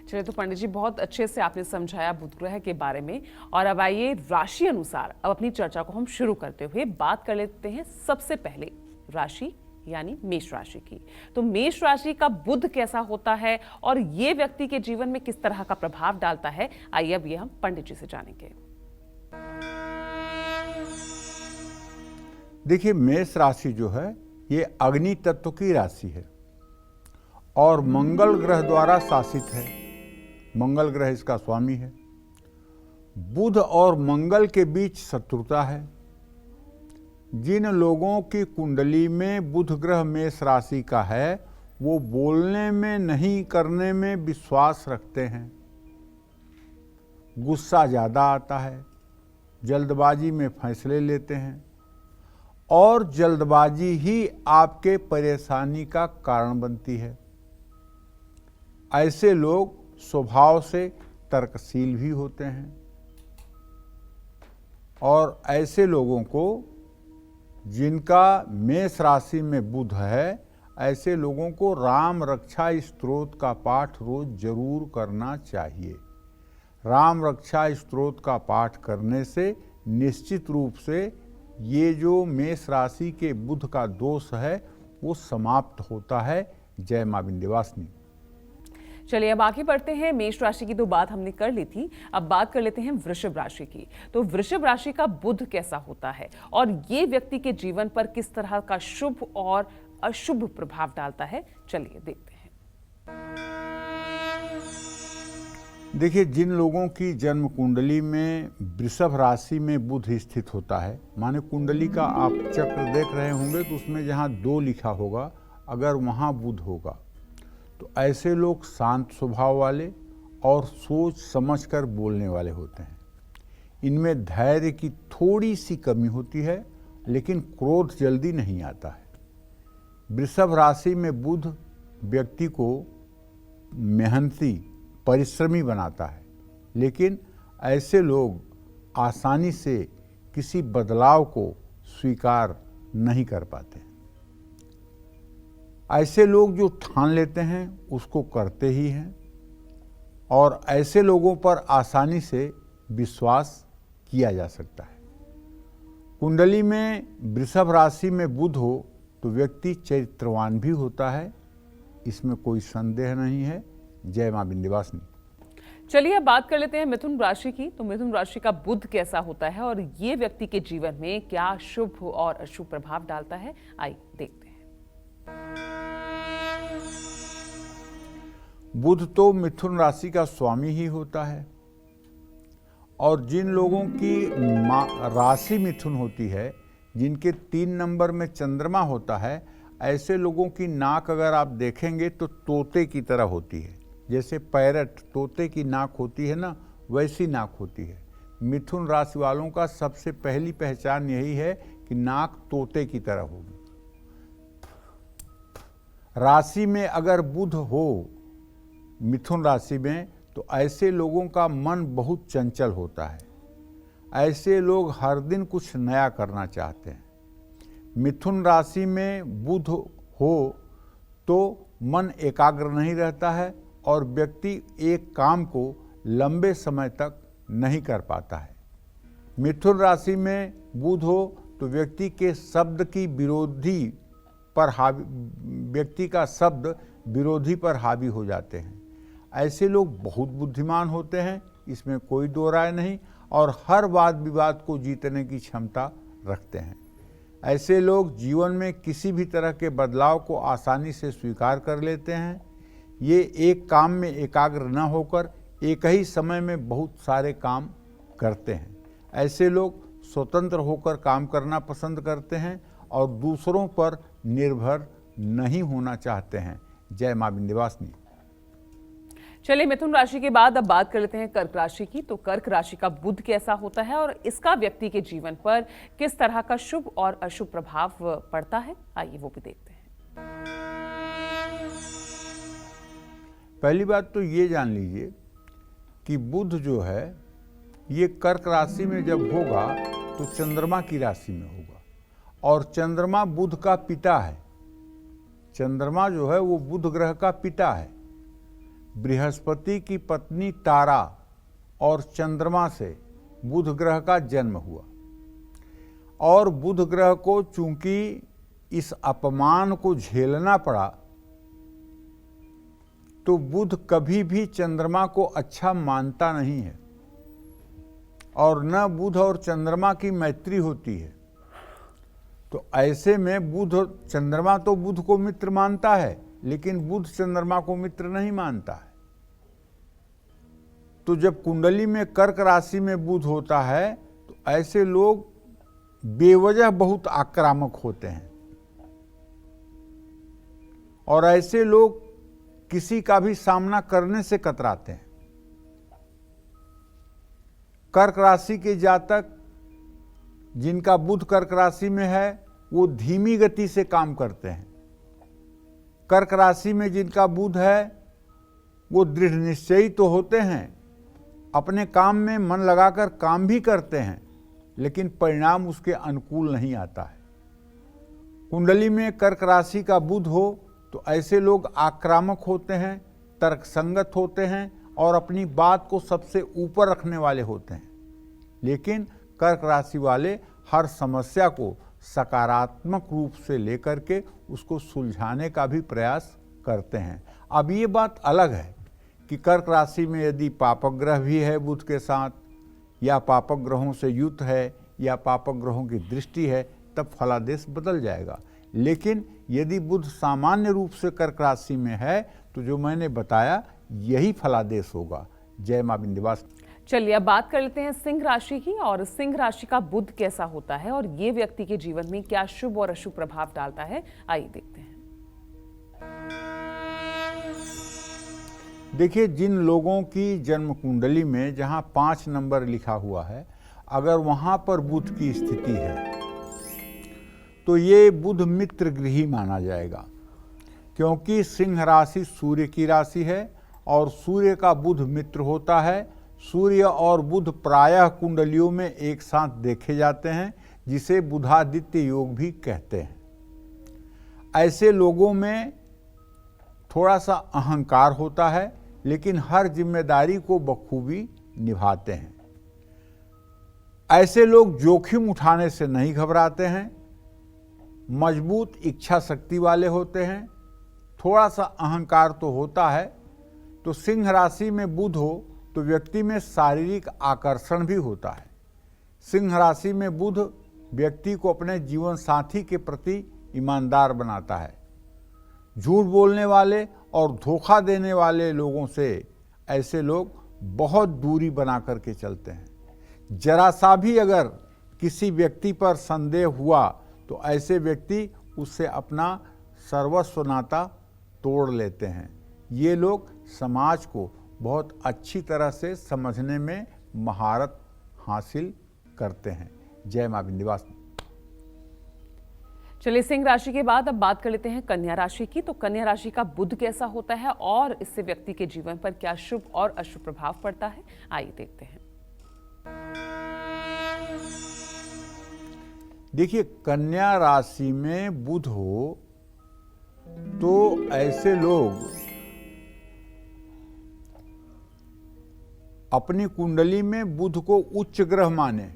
चलिए, तो पंडित जी बहुत अच्छे से आपने समझाया बुध ग्रह के बारे में। और अब आइए राशि अनुसार अब अपनी चर्चा को हम शुरू करते हुए बात कर लेते हैं सबसे पहले राशि यानी मेष राशि की। तो मेष राशि का बुध कैसा होता है और ये व्यक्ति के जीवन में किस तरह का प्रभाव डालता है, आइए अब ये हम पंडित जी से जानेंगे। देखिए, मेष राशि जो है ये अग्नि तत्व की राशि है और मंगल ग्रह द्वारा शासित है। मंगल ग्रह इसका स्वामी है। बुध और मंगल के बीच शत्रुता है। जिन लोगों की कुंडली में बुध ग्रह मेष राशि का है वो बोलने में नहीं करने में विश्वास रखते हैं। गुस्सा ज़्यादा आता है, जल्दबाजी में फैसले लेते हैं और जल्दबाजी ही आपके परेशानी का कारण बनती है। ऐसे लोग स्वभाव से तर्कशील भी होते हैं और ऐसे लोगों को जिनका मेष राशि में बुध है, ऐसे लोगों को राम रक्षा स्तोत्र का पाठ रोज जरूर करना चाहिए। राम रक्षा स्तोत्र का पाठ करने से निश्चित रूप से ये जो मेष राशि के बुध का दोष है वो समाप्त होता है। जय मां विंध्यवासिनी। चलिए, अब आगे बढ़ते हैं। मेष राशि की तो बात हमने कर ली थी, अब बात कर लेते हैं वृषभ राशि की। तो वृषभ राशि का बुध कैसा होता है और ये व्यक्ति के जीवन पर किस तरह का शुभ और अशुभ प्रभाव डालता है, चलिए देखते हैं। देखिए, जिन लोगों की जन्म कुंडली में वृषभ राशि में बुध स्थित होता है, माने कुंडली का आप चक्र देख रहे होंगे तो उसमें जहाँ 2 लिखा होगा, अगर वहाँ बुध होगा तो ऐसे लोग शांत स्वभाव वाले और सोच समझकर बोलने वाले होते हैं। इनमें धैर्य की थोड़ी सी कमी होती है, लेकिन क्रोध जल्दी नहीं आता है। वृषभ राशि में बुध व्यक्ति को मेहनती, परिश्रमी बनाता है, लेकिन ऐसे लोग आसानी से किसी बदलाव को स्वीकार नहीं कर पाते। ऐसे लोग जो ठान लेते हैं उसको करते ही हैं और ऐसे लोगों पर आसानी से विश्वास किया जा सकता है। कुंडली में वृषभ राशि में बुध हो तो व्यक्ति चरित्रवान भी होता है, इसमें कोई संदेह नहीं है। जय मां विंध्यवासिनी। चलिए, अब बात कर लेते हैं मिथुन राशि की। तो मिथुन राशि का बुध कैसा होता है और ये व्यक्ति के जीवन में क्या शुभ और अशुभ प्रभाव डालता है, आइए देखते हैं। बुध तो मिथुन राशि का स्वामी ही होता है और जिन लोगों की राशि मिथुन होती है, जिनके 3 नंबर में चंद्रमा होता है, ऐसे लोगों की नाक अगर आप देखेंगे तो तोते की तरह होती है। जैसे पैरट तोते की नाक होती है ना, वैसी नाक होती है। मिथुन राशि वालों का सबसे पहली पहचान यही है कि नाक तोते की तरह होगी। राशि में अगर बुध हो मिथुन राशि में तो ऐसे लोगों का मन बहुत चंचल होता है। ऐसे लोग हर दिन कुछ नया करना चाहते हैं। मिथुन राशि में बुध हो तो मन एकाग्र नहीं रहता है और व्यक्ति एक काम को लंबे समय तक नहीं कर पाता है। मिथुन राशि में बुध हो तो व्यक्ति के शब्द की विरोधी पर हावी, व्यक्ति का शब्द विरोधी पर हावी हो जाते हैं। ऐसे लोग बहुत बुद्धिमान होते हैं, इसमें कोई दो राय नहीं, और हर वाद विवाद को जीतने की क्षमता रखते हैं। ऐसे लोग जीवन में किसी भी तरह के बदलाव को आसानी से स्वीकार कर लेते हैं। ये एक काम में एकाग्र न होकर एक ही समय में बहुत सारे काम करते हैं। ऐसे लोग स्वतंत्र होकर काम करना पसंद करते हैं और दूसरों पर निर्भर नहीं होना चाहते हैं। जय मां विंध्यवासिनी। चलिए, मिथुन राशि के बाद अब बात कर लेते हैं कर्क राशि की। तो कर्क राशि का बुध कैसा होता है और इसका व्यक्ति के जीवन पर किस तरह का शुभ और अशुभ प्रभाव पड़ता है, आइए वो भी देखते हैं। पहली बात तो ये जान लीजिए कि बुध जो है ये कर्क राशि में जब होगा तो चंद्रमा की राशि में होगा और चंद्रमा बुध का पिता है। चंद्रमा जो है वो बुध ग्रह का पिता है। बृहस्पति की पत्नी तारा और चंद्रमा से बुध ग्रह का जन्म हुआ। और बुध ग्रह को चूंकि इस अपमान को झेलना पड़ा, तो बुध कभी भी चंद्रमा को अच्छा मानता नहीं है और न बुध और चंद्रमा की मैत्री होती है। तो ऐसे में चंद्रमा तो बुध को मित्र मानता है, लेकिन बुध चंद्रमा को मित्र नहीं मानता है। तो जब कुंडली में कर्क राशि में बुध होता है, तो ऐसे लोग बेवजह बहुत आक्रामक होते हैं और ऐसे लोग किसी का भी सामना करने से कतराते हैं। कर्क राशि के जातक जिनका बुध कर्क राशि में है, वो धीमी गति से काम करते हैं। कर्क राशि में जिनका बुध है, वो दृढ़ निश्चयी तो होते हैं, अपने काम में मन लगाकर काम भी करते हैं, लेकिन परिणाम उसके अनुकूल नहीं आता है। कुंडली में कर्क राशि का बुध हो तो ऐसे लोग आक्रामक होते हैं, तर्कसंगत होते हैं और अपनी बात को सबसे ऊपर रखने वाले होते हैं। लेकिन कर्क राशि वाले हर समस्या को सकारात्मक रूप से लेकर के उसको सुलझाने का भी प्रयास करते हैं। अब ये बात अलग है कि कर्क राशि में यदि पापक ग्रह भी है बुध के साथ, या पापक ग्रहों से युक्त है, या पापक ग्रहों की दृष्टि है, तब फलादेश बदल जाएगा। लेकिन यदि बुध सामान्य रूप से कर्क राशि में है, तो जो मैंने बताया यही फलादेश होगा। जय मां विंध्यवासिनी। चलिए अब बात कर लेते हैं सिंह राशि की। और सिंह राशि का बुध कैसा होता है और ये व्यक्ति के जीवन में क्या शुभ और अशुभ प्रभाव डालता है, आइए देखते हैं। देखिए, जिन लोगों की जन्म कुंडली में जहां 5 नंबर लिखा हुआ है, अगर वहां पर बुध की स्थिति है, तो ये बुध मित्र गृही माना जाएगा, क्योंकि सिंह राशि सूर्य की राशि है और सूर्य का बुध मित्र होता है। सूर्य और बुध प्रायः कुंडलियों में एक साथ देखे जाते हैं, जिसे बुधादित्य योग भी कहते हैं। ऐसे लोगों में थोड़ा सा अहंकार होता है, लेकिन हर जिम्मेदारी को बखूबी निभाते हैं। ऐसे लोग जोखिम उठाने से नहीं घबराते हैं, मजबूत इच्छा शक्ति वाले होते हैं। थोड़ा सा अहंकार तो होता है। तो सिंह राशि में बुध हो तो व्यक्ति में शारीरिक आकर्षण भी होता है। सिंह राशि में बुध व्यक्ति को अपने जीवन साथी के प्रति ईमानदार बनाता है। झूठ बोलने वाले और धोखा देने वाले लोगों से ऐसे लोग बहुत दूरी बना करके चलते हैं। जरा सा भी अगर किसी व्यक्ति पर संदेह हुआ तो ऐसे व्यक्ति उससे अपना सर्वस्व नाता तोड़ लेते हैं। ये लोग समाज को बहुत अच्छी तरह से समझने में महारत हासिल करते हैं। जय मां विंध्यवासिनी। चलिए, सिंह राशि के बाद अब बात कर लेते हैं कन्या राशि की। तो कन्या राशि का बुध कैसा होता है और इससे व्यक्ति के जीवन पर क्या शुभ और अशुभ प्रभाव पड़ता है, आइए देखते हैं। देखिए, कन्या राशि में बुध हो तो ऐसे लोग अपनी कुंडली में बुध को उच्च ग्रह माने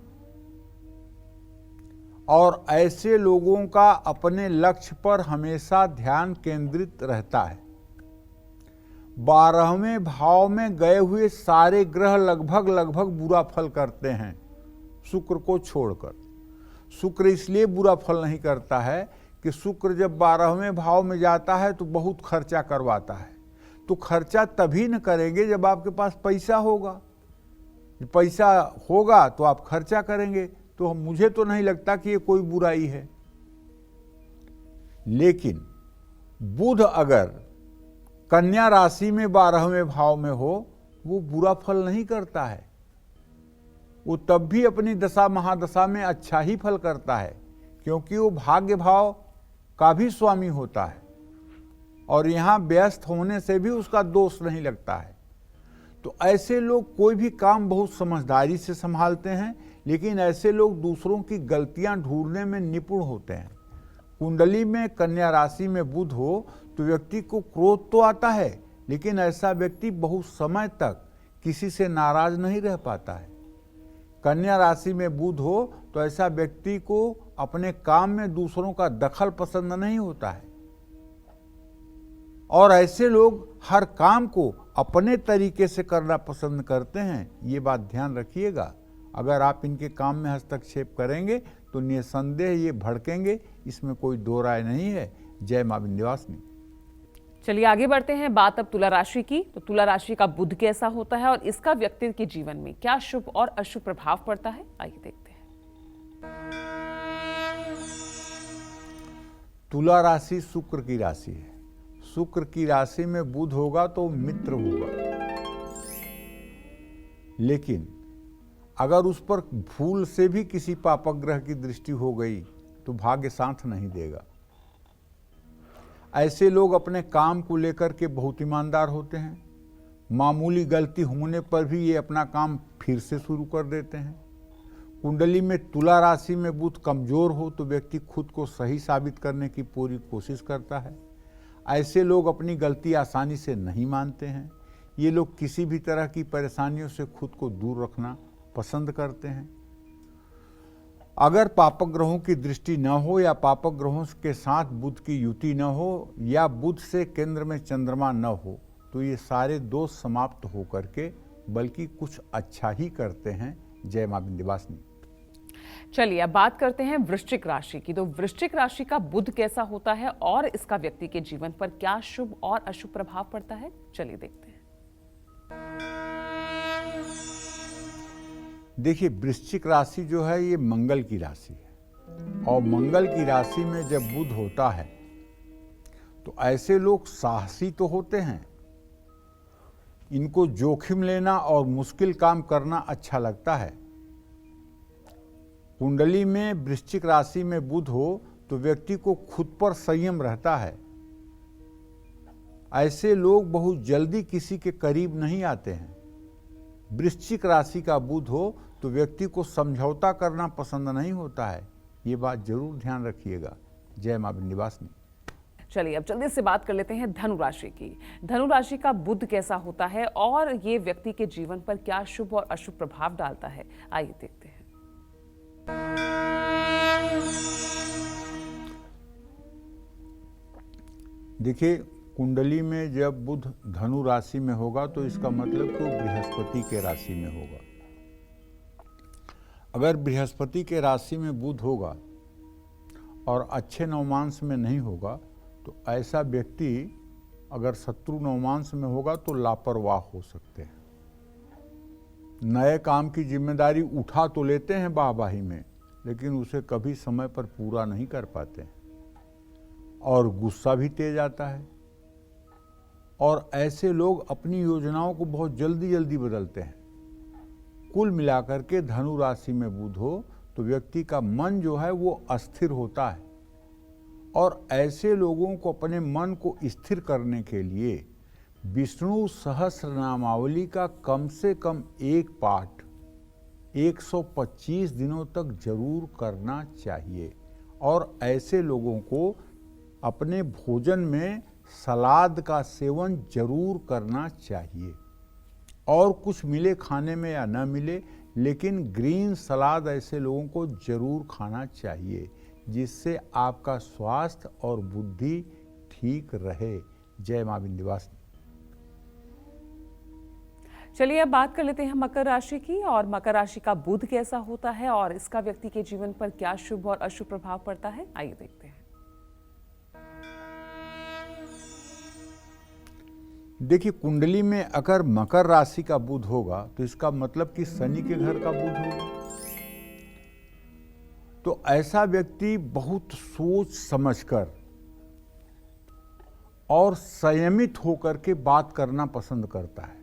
और ऐसे लोगों का अपने लक्ष्य पर हमेशा ध्यान केंद्रित रहता है। 12वें भाव में गए हुए सारे ग्रह लगभग बुरा फल करते हैं, शुक्र को छोड़कर। शुक्र इसलिए बुरा फल नहीं करता है कि शुक्र जब 12वें भाव में जाता है तो बहुत खर्चा करवाता है। तो खर्चा तभी न करेंगे जब आपके पास पैसा होगा। पैसा होगा तो आप खर्चा करेंगे। तो मुझे तो नहीं लगता कि ये कोई बुराई है। लेकिन बुध अगर कन्या राशि में 12वें भाव में हो, वो बुरा फल नहीं करता है। वो तब भी अपनी दशा महादशा में अच्छा ही फल करता है, क्योंकि वो भाग्य भाव का भी स्वामी होता है और यहाँ व्यस्त होने से भी उसका दोष नहीं लगता है। तो ऐसे लोग कोई भी काम बहुत समझदारी से संभालते हैं, लेकिन ऐसे लोग दूसरों की गलतियां ढूंढने में निपुण होते हैं। कुंडली में कन्या राशि में बुध हो तो व्यक्ति को क्रोध तो आता है, लेकिन ऐसा व्यक्ति बहुत समय तक किसी से नाराज नहीं रह पाता है। कन्या राशि में बुध हो तो ऐसा व्यक्ति को अपने काम में दूसरों का दखल पसंद नहीं होता है और ऐसे लोग हर काम को अपने तरीके से करना पसंद करते हैं। ये बात ध्यान रखिएगा। अगर आप इनके काम में हस्तक्षेप करेंगे तो निसंदेह ये भड़केंगे, इसमें कोई दो राय नहीं है। जय मां विंध्यवासिनी। चलिए आगे बढ़ते हैं। बात अब तुला राशि की। तो तुला राशि का बुध कैसा होता है और इसका व्यक्ति के जीवन में क्या शुभ और अशुभ प्रभाव पड़ता है, आइए देखते हैं। तुला राशि शुक्र की राशि है। शुक्र की राशि में बुध होगा तो मित्र होगा, लेकिन अगर उस पर भूल से भी किसी पापग्रह की दृष्टि हो गई तो भाग्य साथ नहीं देगा। ऐसे लोग अपने काम को लेकर के बहुत ईमानदार होते हैं। मामूली गलती होने पर भी ये अपना काम फिर से शुरू कर देते हैं। कुंडली में तुला राशि में बुध कमजोर हो तो व्यक्ति खुद को सही साबित करने की पूरी कोशिश करता है। ऐसे लोग अपनी गलती आसानी से नहीं मानते हैं। ये लोग किसी भी तरह की परेशानियों से खुद को दूर रखना पसंद करते हैं। अगर पापक ग्रहों की दृष्टि न हो या पापक ग्रहों के साथ बुध की युति न हो या बुध से केंद्र में चंद्रमा न हो तो ये सारे दोष समाप्त होकर के बल्कि कुछ अच्छा ही करते हैं। जय मां विंध्यवासिनी। चलिए अब बात करते हैं वृश्चिक राशि की। तो वृश्चिक राशि का बुध कैसा होता है और इसका व्यक्ति के जीवन पर क्या शुभ और अशुभ प्रभाव पड़ता है, चलिए देखते हैं। देखिए, वृश्चिक राशि जो है ये मंगल की राशि है और मंगल की राशि में जब बुध होता है तो ऐसे लोग साहसी तो होते हैं। इनको जोखिम लेना और मुश्किल काम करना अच्छा लगता है। कुंडली में वृश्चिक राशि में बुध हो तो व्यक्ति को खुद पर संयम रहता है। ऐसे लोग बहुत जल्दी किसी के करीब नहीं आते हैं। वृश्चिक राशि का बुध हो तो व्यक्ति को समझौता करना पसंद नहीं होता है। ये बात जरूर ध्यान रखिएगा। जय मां विंध्यवासिनी। चलिए अब जल्दी से बात कर लेते हैं धनु राशि की। धनु राशि का बुध कैसा होता है और ये व्यक्ति के जीवन पर क्या शुभ और अशुभ प्रभाव डालता है, आइए देखते हैं। देखिए, कुंडली में जब बुध धनु राशि में होगा तो इसका मतलब कि वो बृहस्पति के राशि में होगा। अगर बृहस्पति के राशि में बुध होगा और अच्छे नवमांश में नहीं होगा तो ऐसा व्यक्ति अगर शत्रु नवमांश में होगा तो लापरवाह हो सकते हैं। नए काम की जिम्मेदारी उठा तो लेते हैं वाहवाही में, लेकिन उसे कभी समय पर पूरा नहीं कर पाते हैं और गुस्सा भी तेज आता है। और ऐसे लोग अपनी योजनाओं को बहुत जल्दी जल्दी बदलते हैं। कुल मिलाकर के धनु राशि में बुध हो तो व्यक्ति का मन जो है वो अस्थिर होता है और ऐसे लोगों को अपने मन को स्थिर करने के लिए विष्णु सहस्रनामावली का कम से कम एक पाठ 125 दिनों तक जरूर करना चाहिए। और ऐसे लोगों को अपने भोजन में सलाद का सेवन जरूर करना चाहिए। और कुछ मिले खाने में या न मिले, लेकिन ग्रीन सलाद ऐसे लोगों को जरूर खाना चाहिए जिससे आपका स्वास्थ्य और बुद्धि ठीक रहे। जय मां विंध्यवासिनी। चलिए अब बात कर लेते हैं मकर राशि की। और मकर राशि का बुध कैसा होता है और इसका व्यक्ति के जीवन पर क्या शुभ और अशुभ प्रभाव पड़ता है, आइए देखते हैं। देखिए, कुंडली में अगर मकर राशि का बुध होगा तो इसका मतलब कि शनि के घर का बुध होगा। तो ऐसा व्यक्ति बहुत सोच समझकर और संयमित होकर के बात करना पसंद करता है।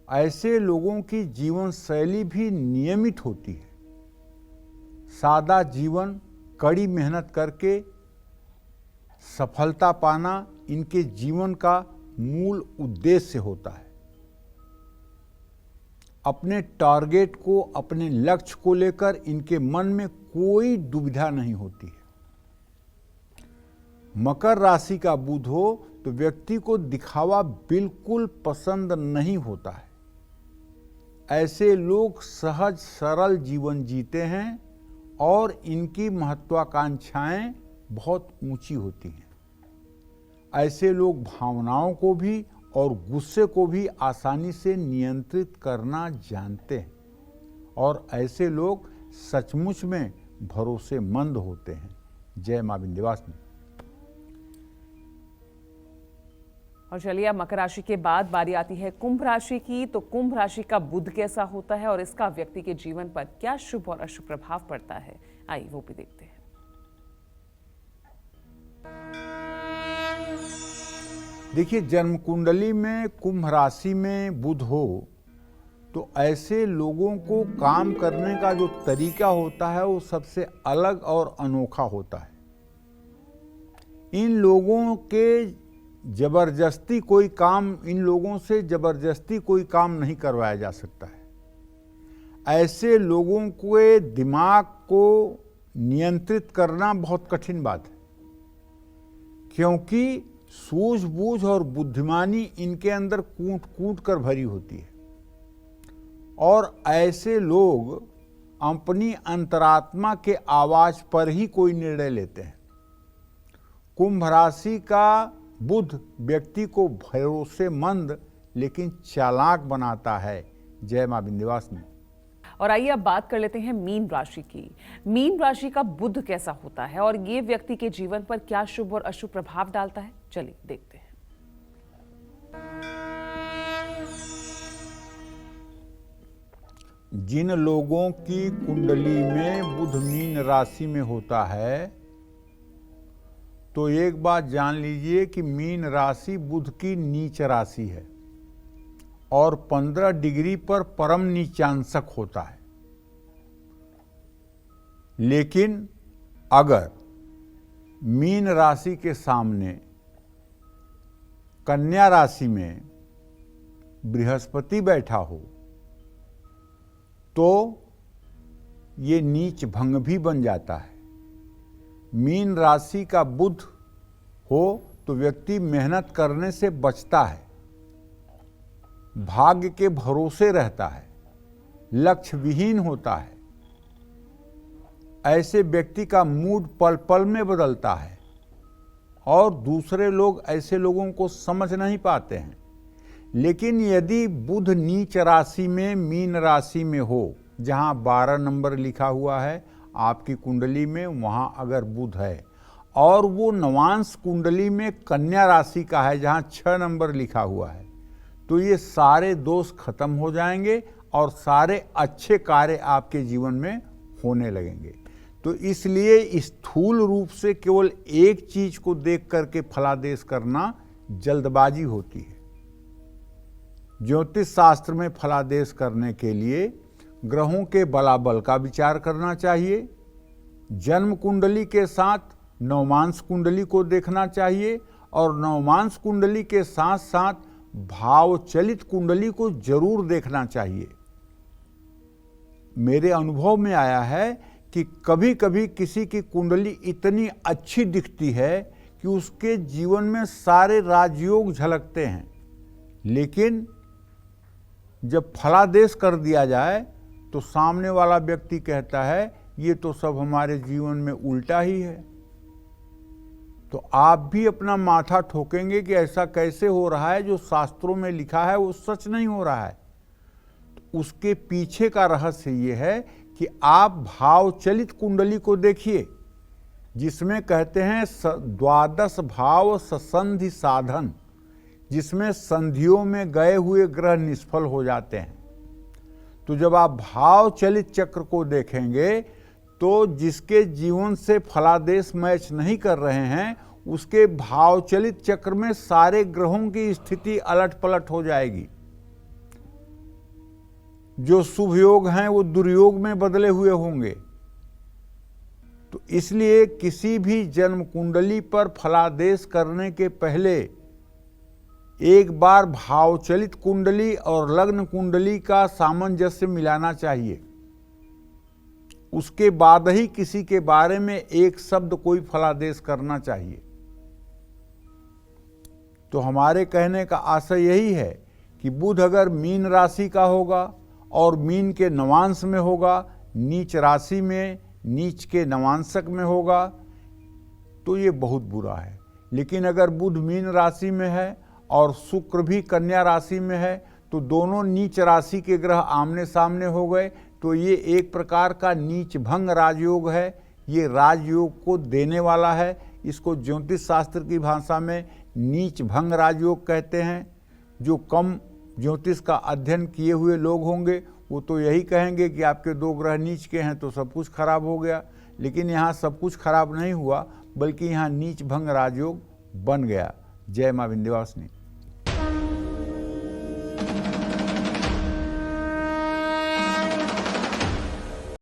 ऐसे लोगों की जीवन शैली भी नियमित होती है। सादा जीवन, कड़ी मेहनत करके सफलता पाना इनके जीवन का मूल उद्देश्य होता है। अपने टारगेट को, अपने लक्ष्य को लेकर इनके मन में कोई दुविधा नहीं होती है। मकर राशि का बुध हो तो व्यक्ति को दिखावा बिल्कुल पसंद नहीं होता है। ऐसे लोग सहज सरल जीवन जीते हैं और इनकी महत्वाकांक्षाएं बहुत ऊंची होती हैं। ऐसे लोग भावनाओं को भी और गुस्से को भी आसानी से नियंत्रित करना जानते हैं और ऐसे लोग सचमुच में भरोसेमंद होते हैं। जय मां विंध्यवासिनी। और चलिए अब मकर राशि के बाद बारी आती है कुंभ राशि की। तो कुंभ राशि का बुध कैसा होता है और इसका व्यक्ति के जीवन पर क्या शुभ और अशुभ प्रभाव पड़ता है, आइए वो भी देखते हैं। देखिए, जन्म कुंडली में कुंभ राशि में बुध हो तो ऐसे लोगों को काम करने का जो तरीका होता है वो सबसे अलग और अनोखा होता है। इन लोगों से जबरदस्ती कोई काम नहीं करवाया जा सकता है। ऐसे लोगों के दिमाग को नियंत्रित करना बहुत कठिन बात है, क्योंकि सूझबूझ और बुद्धिमानी इनके अंदर कूट कूट कर भरी होती है और ऐसे लोग अपनी अंतरात्मा के आवाज पर ही कोई निर्णय लेते हैं। कुंभ राशि का बुध व्यक्ति को भरोसेमंद लेकिन चालाक बनाता है। जय मां विंध्यवासिनी। और आइए अब बात कर लेते हैं मीन राशि की। मीन राशि का बुध कैसा होता है और ये व्यक्ति के जीवन पर क्या शुभ और अशुभ प्रभाव डालता है, चलिए देखते हैं। जिन लोगों की कुंडली में बुध मीन राशि में होता है तो एक बात जान लीजिए कि मीन राशि बुध की नीच राशि है और 15 डिग्री पर परम नीचांशक होता है। लेकिन अगर मीन राशि के सामने कन्या राशि में बृहस्पति बैठा हो तो ये नीच भंग भी बन जाता है। मीन राशि का बुध हो तो व्यक्ति मेहनत करने से बचता है, भाग्य के भरोसे रहता है, लक्ष्य विहीन होता है। ऐसे व्यक्ति का मूड पल पल में बदलता है और दूसरे लोग ऐसे लोगों को समझ नहीं पाते हैं। लेकिन यदि बुध नीच राशि में मीन राशि में हो, जहां 12 नंबर लिखा हुआ है आपकी कुंडली में, वहां अगर बुध है और वो नवांश कुंडली में कन्या राशि का है जहां 6 नंबर लिखा हुआ है, तो ये सारे दोष खत्म हो जाएंगे और सारे अच्छे कार्य आपके जीवन में होने लगेंगे। तो इसलिए स्थूल रूप से केवल एक चीज को देख करके फलादेश करना जल्दबाजी होती है। ज्योतिष शास्त्र में फलादेश करने के लिए ग्रहों के बलाबल का विचार करना चाहिए, जन्म कुंडली के साथ नवमांश कुंडली को देखना चाहिए और नवमांश कुंडली के साथ साथ भावचलित कुंडली को जरूर देखना चाहिए। मेरे अनुभव में आया है कि कभी कभी किसी की कुंडली इतनी अच्छी दिखती है कि उसके जीवन में सारे राजयोग झलकते हैं, लेकिन जब फलादेश कर दिया जाए तो सामने वाला व्यक्ति कहता है ये तो सब हमारे जीवन में उल्टा ही है। तो आप भी अपना माथा ठोकेंगे कि ऐसा कैसे हो रहा है, जो शास्त्रों में लिखा है वो सच नहीं हो रहा है। तो उसके पीछे का रहस्य ये है कि आप भावचलित कुंडली को देखिए, जिसमें कहते हैं 12 भाव ससंधि साधन, जिसमें संधियों में गए हुए ग्रह निष्फल हो जाते हैं। तो जब आप भावचलित चक्र को देखेंगे तो जिसके जीवन से फलादेश मैच नहीं कर रहे हैं, उसके भावचलित चक्र में सारे ग्रहों की स्थिति अलट पलट हो जाएगी। जो शुभ योग हैं वो दुर्योग में बदले हुए होंगे। तो इसलिए किसी भी जन्म कुंडली पर फलादेश करने के पहले एक बार भावचलित कुंडली और लग्न कुंडली का सामंजस्य मिलाना चाहिए। उसके बाद ही किसी के बारे में एक शब्द कोई फलादेश करना चाहिए। तो हमारे कहने का आशय यही है कि बुध अगर मीन राशि का होगा और मीन के नवांश में होगा, नीच राशि में नीच के नवांशक में होगा, तो ये बहुत बुरा है। लेकिन अगर बुध मीन राशि में है और शुक्र भी कन्या राशि में है, तो दोनों नीच राशि के ग्रह आमने सामने हो गए, तो ये एक प्रकार का नीच भंग राजयोग है। ये राजयोग को देने वाला है। इसको ज्योतिष शास्त्र की भाषा में नीच भंग राजयोग कहते हैं। जो कम ज्योतिष का अध्ययन किए हुए लोग होंगे वो तो यही कहेंगे कि आपके 2 ग्रह नीच के हैं तो सब कुछ खराब हो गया। लेकिन यहाँ सब कुछ खराब नहीं हुआ, बल्कि यहाँ नीच भंग राजयोग बन गया। जय माँ विंध्यवासिनी।